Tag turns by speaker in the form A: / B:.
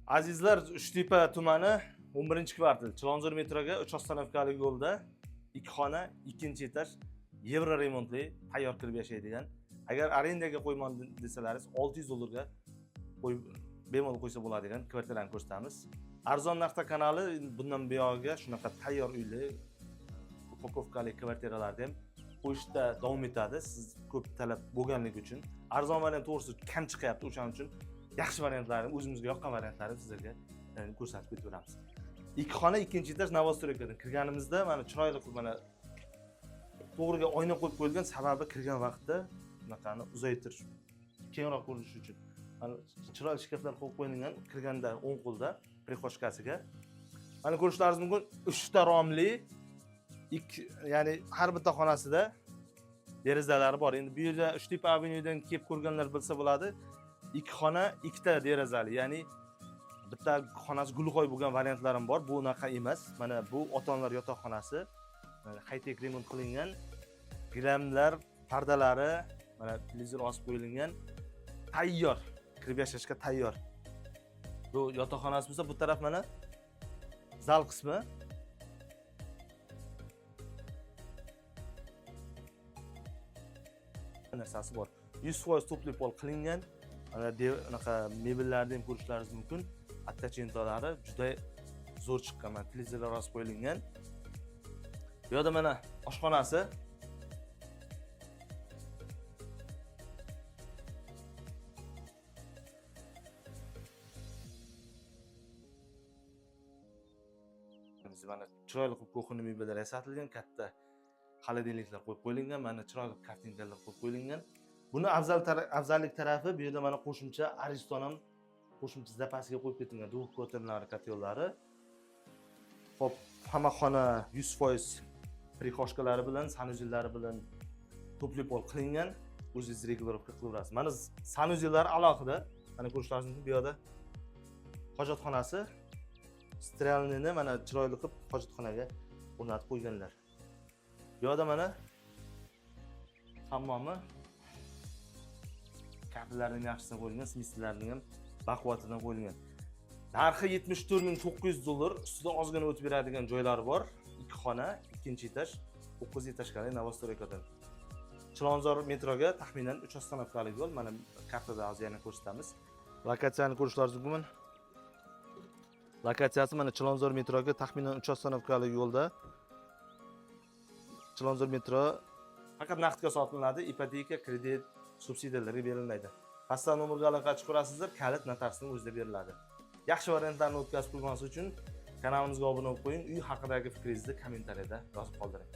A: Azizlar, Uchtepa tumani 11-kvartal Chilonzor metroga 3 ostanovkalik yo'lda 2 xona, 2-etaj, yevro remontli tayyor kirib yashaydigan. Agar arendaga qo'yman desalaringiz $600 ga qo'yib bemalol qo'ysa bo'ladigan kvartirani ko'rsatamiz. Arzon narxda kanali bundan buyog'iga shunaqa tayyor uyli upakovkali kvartiralarni ham qo'yishda davom etadi. Siz ko'p talab bo'lganligi uchun arzon variant to'g'risi kam chiqyapti, o'shaning uchun yaxshi variantlarni, o'zimizga yoqqan variantlarni sizlarga ko'rsatib ketaveramiz. 2 xona, 2-etaj Novostroykadan kirganimizda mana chiroyli qilib mana to'g'riga oyna qo'yib qo'yilgan, sababi kirgan vaqtda bunaqani uzaytirish, kengroq ko'rinish uchun. Mana chiroyli shkaflar qo'yib qo'yilgan, kirganda o'ng qo'lda prixoshkasiga. Mana ko'rishlaringiz mumkin 3 ta romli, ya'ni har bitta xonasida derazalari bor. Endi bu yerda Uchtepa avenyudan kelib ko'rganlar bilsa bo'ladi. 2 xona, 2 ta derazali, ya'ni bitta xonasi gulxoy bo'lgan variantlarim bor. Bu unaqa emas. Mana bu ota-onalar yotoqxonasi. High-tech remont qilingan. Gilamlar, pardalari, mana televizor osib qo'yilgan. Tayyor, kirib yashashga tayyor. Bu yotoqxonasi bo'lsa, bu taraf mana zal qismi. Narsasi bor. 100% topli pol qilingan. Mana bunaqa mebellarni ham ko'rishlaringiz mumkin. Attachentalari juda zo'r chiqqan. Mana televizorlar osib qo'yilgan. Bu yerda mana oshxonasi. Mana chiroyli qilib kuxonli mebellar yasatilgan, katta xolodilniklar qo'yib qo'yilgan, mana chiroyli kartinkalar qo'yib qo'yilgan. Buni afzallik tarafi bu yerda mana qo'shimcha ariston ham qo'shimcha zapasiga qo'yib ketilgan двухквартирный kotyolari. Xo'p, hamma xona 100% prixoshkalari bilan, sanuzellari bilan topli pol qilingan. O'zingiz regulirovka qilaverasiz. Mana sanuzellari alohida. Mana ko'rishlaringiz mumkin, bu yerda hojatxonasi strelnini mana chiroyli qilib hojatxonaga o'rnatib qo'yganlar. Bu yerda mana hammomi kabellarning yaxshisidan qo'yilgan, smislarning ham baquvvatidan qo'yilgan. Narxi $74,900, ustida ozgina o'tib beradigan joylari bor. 2 xona, 2-etaj, 9 etajkali Novostroykadan. Chilonzor metroga taxminan 3 ostanovkalik yo'l. Mana kartada hozir yana ko'rsatamiz. Lokatsiyani ko'rishlaringiz mumkin. Lokatsiyasi mana Chilonzor metroga taxminan 3 ostanovkalik yo'lda. Chilonzor metro faqat naqdga sotiladi, ipoteka, kredit, subsidiyalarga berilmaydi. Pastdan nomerga aloqa chiqarasizlar, kalit notarsning o'zida beriladi. Yaxshi variantlarni o'tkazib qo'ygansiz uchun kanalimizga obuna bo'lib qo'ying. Uy haqidagi fikringizni kommentariyada yozib qoldiring.